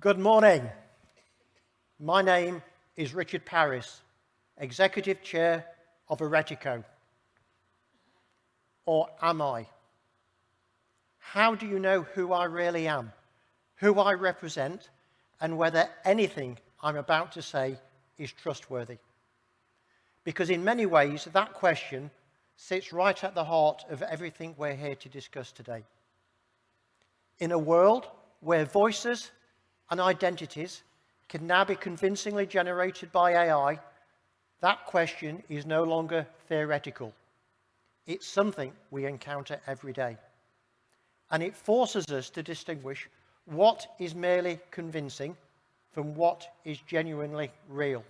Good morning. My name is Richard Parris, Executive Chair of Aretiico. Or am I? How do you know who I really am, who I represent, and whether anything I'm about to say is trustworthy? Because in many ways, that question sits right at the heart of everything we're here to discuss today. In a world where voices and identities can now be convincingly generated by AI, that question is no longer theoretical. It's something we encounter every day. And it forces us to distinguish what is merely convincing from what is genuinely real.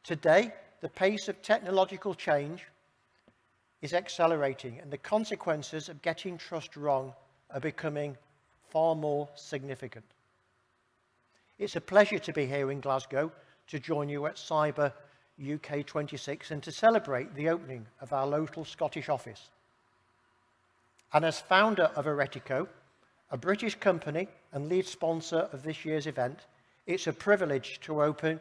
Today, the pace of technological change is accelerating, and the consequences of getting trust wrong are becoming far more significant. It's a pleasure to be here in Glasgow to join you at CYBERUK 26 and to celebrate the opening of our local Scottish office. And as founder of Aretiico, a British company and lead sponsor of this year's event, it's a privilege to open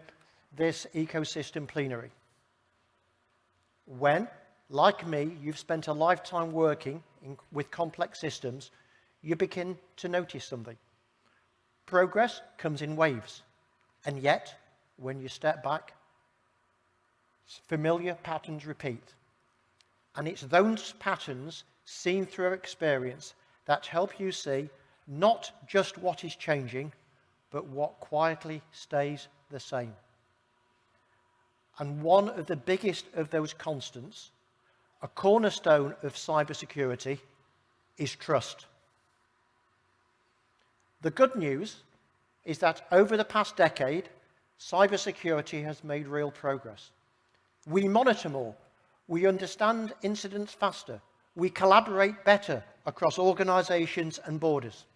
this ecosystem plenary. When, like me, you've spent a lifetime working with complex systems, you begin to notice something. Progress comes in waves, and yet, when you step back, familiar patterns repeat. And it's those patterns seen through experience that help you see not just what is changing, but what quietly stays the same. And one of the biggest of those constants, a cornerstone of cybersecurity, is trust. The good news is that over the past decade, cybersecurity has made real progress. We monitor more, we understand incidents faster, we collaborate better across organizations and borders.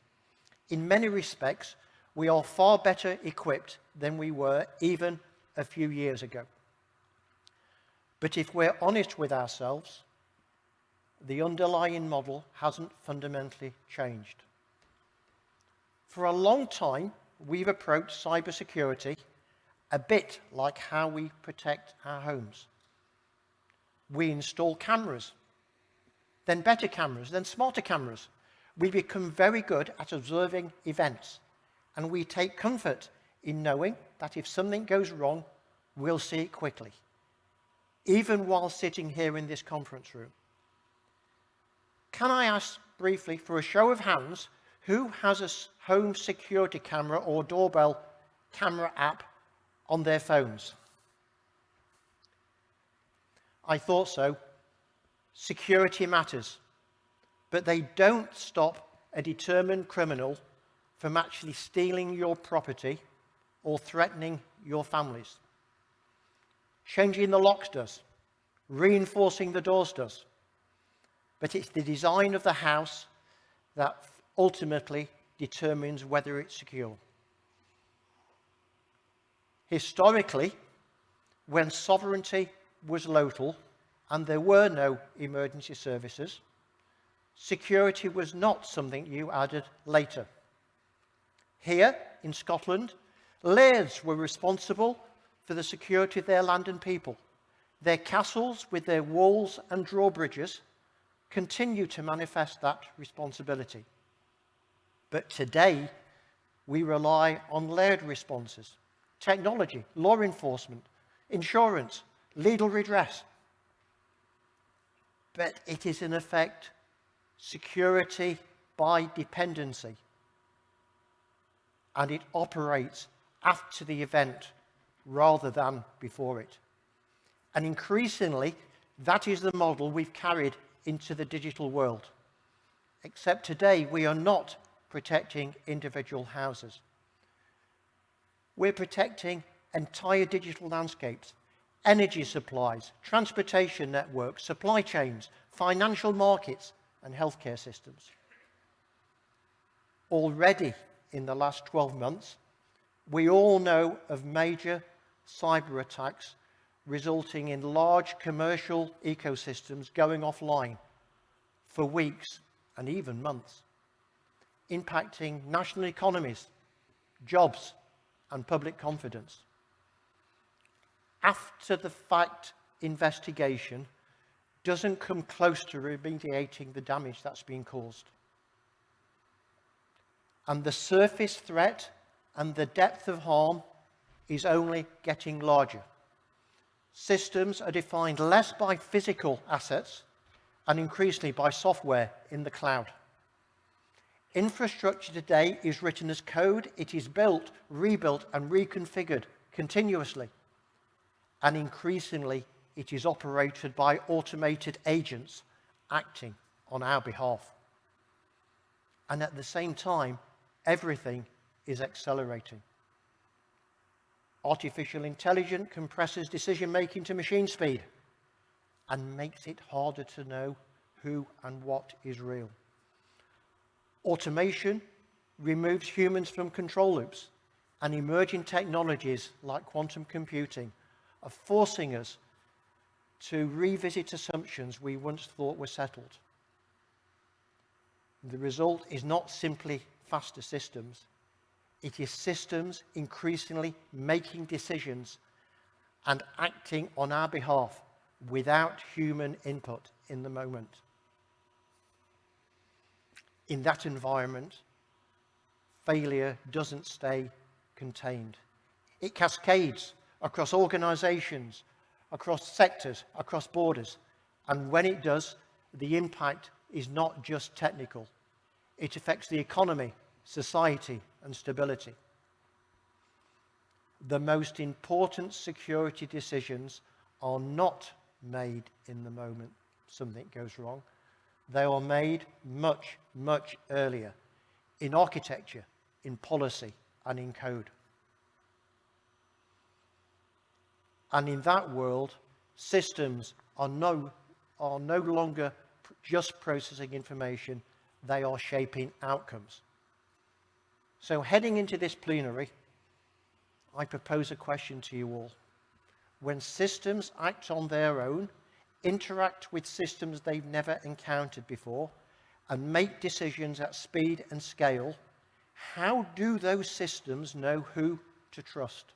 In many respects, we are far better equipped than we were even a few years ago. But if we're honest with ourselves, the underlying model hasn't fundamentally changed. For a long time, we've approached cybersecurity a bit like how we protect our homes. We install cameras, then better cameras, then smarter cameras. We become very good at observing events, and we take comfort in knowing that if something goes wrong, we'll see it quickly, even while sitting here in this conference room. Can I ask briefly, for a show of hands, who has a home security camera or doorbell camera app on their phones? I thought so. Security matters, but they don't stop a determined criminal from actually stealing your property or threatening your families. Changing the locks does, reinforcing the doors does, but it's the design of the house that ultimately determines whether it's secure. Historically, when sovereignty was local and there were no emergency services, security was not something you added later. Here in Scotland, lairds were responsible for the security of their land and people. Their castles with their walls and drawbridges continue to manifest that responsibility. But today, we rely on layered responses, technology, law enforcement, insurance, legal redress. But it is in effect security by dependency. And it operates after the event rather than before it. And increasingly, that is the model we've carried into the digital world. Except today, we are not protecting individual houses. We're protecting entire digital landscapes, energy supplies, transportation networks, supply chains, financial markets, and healthcare systems. Already in the last 12 months, we all know of major cyber attacks resulting in large commercial ecosystems going offline for weeks and even months. impacting national economies, jobs, and public confidence. After the fact investigation doesn't come close to remediating the damage that's been caused. And the surface threat and the depth of harm is only getting larger. Systems are defined less by physical assets and increasingly by software in the cloud. Infrastructure today is written as code. It is built, rebuilt, and reconfigured continuously. And increasingly, it is operated by automated agents acting on our behalf. And at the same time, everything is accelerating. Artificial intelligence compresses decision-making to machine speed and makes it harder to know who and what is real. Automation removes humans from control loops, and emerging technologies like quantum computing are forcing us to revisit assumptions we once thought were settled. The result is not simply faster systems. It is systems increasingly making decisions and acting on our behalf without human input in the moment. In that environment, failure doesn't stay contained. It cascades across organizations, across sectors, across borders. And when it does, the impact is not just technical. It affects the economy, society, and stability. The most important security decisions are not made in the moment something goes wrong. They are made much, much earlier in architecture, in policy, and in code. And in that world, systems are no longer just processing information, they are shaping outcomes. So heading into this plenary, I propose a question to you all. When systems act on their own, interact with systems they've never encountered before, and make decisions at speed and scale, how do those systems know who to trust?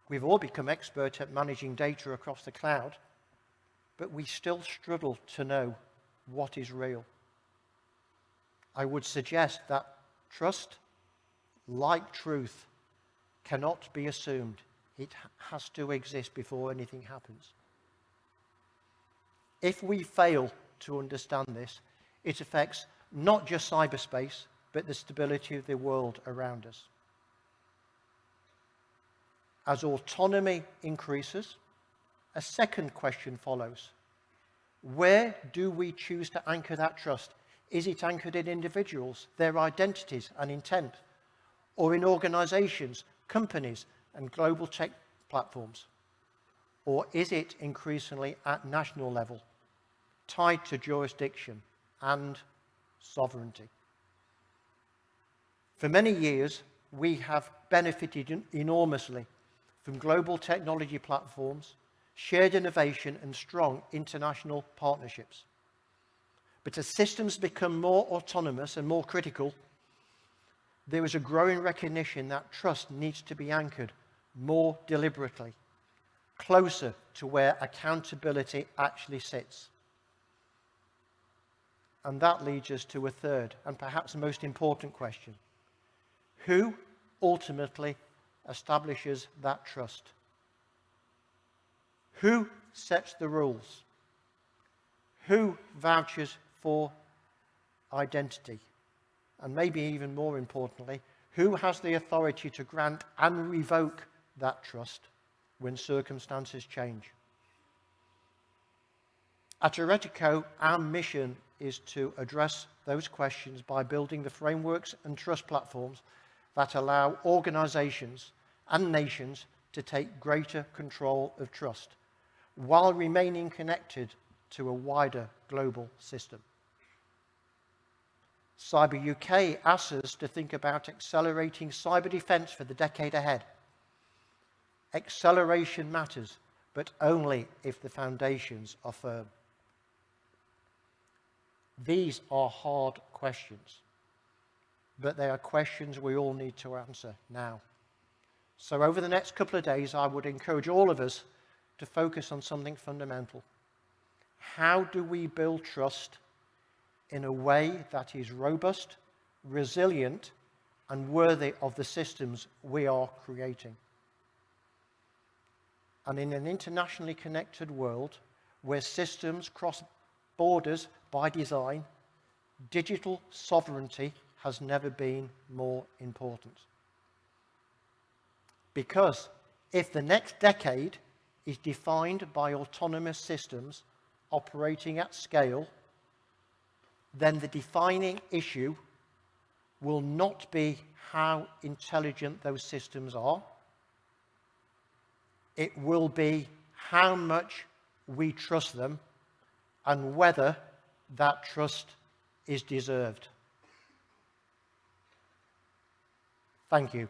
We've all become expert at managing data across the cloud, but we still struggle to know what is real. I would suggest that trust, like truth, cannot be assumed. It has to exist before anything happens. If we fail to understand this, it affects not just cyberspace, but the stability of the world around us. As autonomy increases, a second question follows. Where do we choose to anchor that trust? Is it anchored in individuals, their identities and intent, or in organizations, companies, and global tech platforms? Or is it increasingly at national level, tied to jurisdiction and sovereignty? For many years, we have benefited enormously from global technology platforms, shared innovation, and strong international partnerships. But as systems become more autonomous and more critical, there is a growing recognition that trust needs to be anchored more deliberately, closer to where accountability actually sits. And that leads us to a third and perhaps most important question. Who ultimately establishes that trust? Who sets the rules? Who vouches for identity? And maybe even more importantly, who has the authority to grant and revoke that trust when circumstances change? At Aretiico, our mission is to address those questions by building the frameworks and trust platforms that allow organizations and nations to take greater control of trust while remaining connected to a wider global system. CYBERUK asks us to think about accelerating cyber defense for the decade ahead. Acceleration matters, but only if the foundations are firm. These are hard questions, but they are questions we all need to answer now. So over the next couple of days, I would encourage all of us to focus on something fundamental. How do we build trust in a way that is robust, resilient, and worthy of the systems we are creating? And in an internationally connected world where systems cross borders by design, digital sovereignty has never been more important. Because if the next decade is defined by autonomous systems operating at scale, then the defining issue will not be how intelligent those systems are. It will be how much we trust them and whether that trust is deserved. Thank you.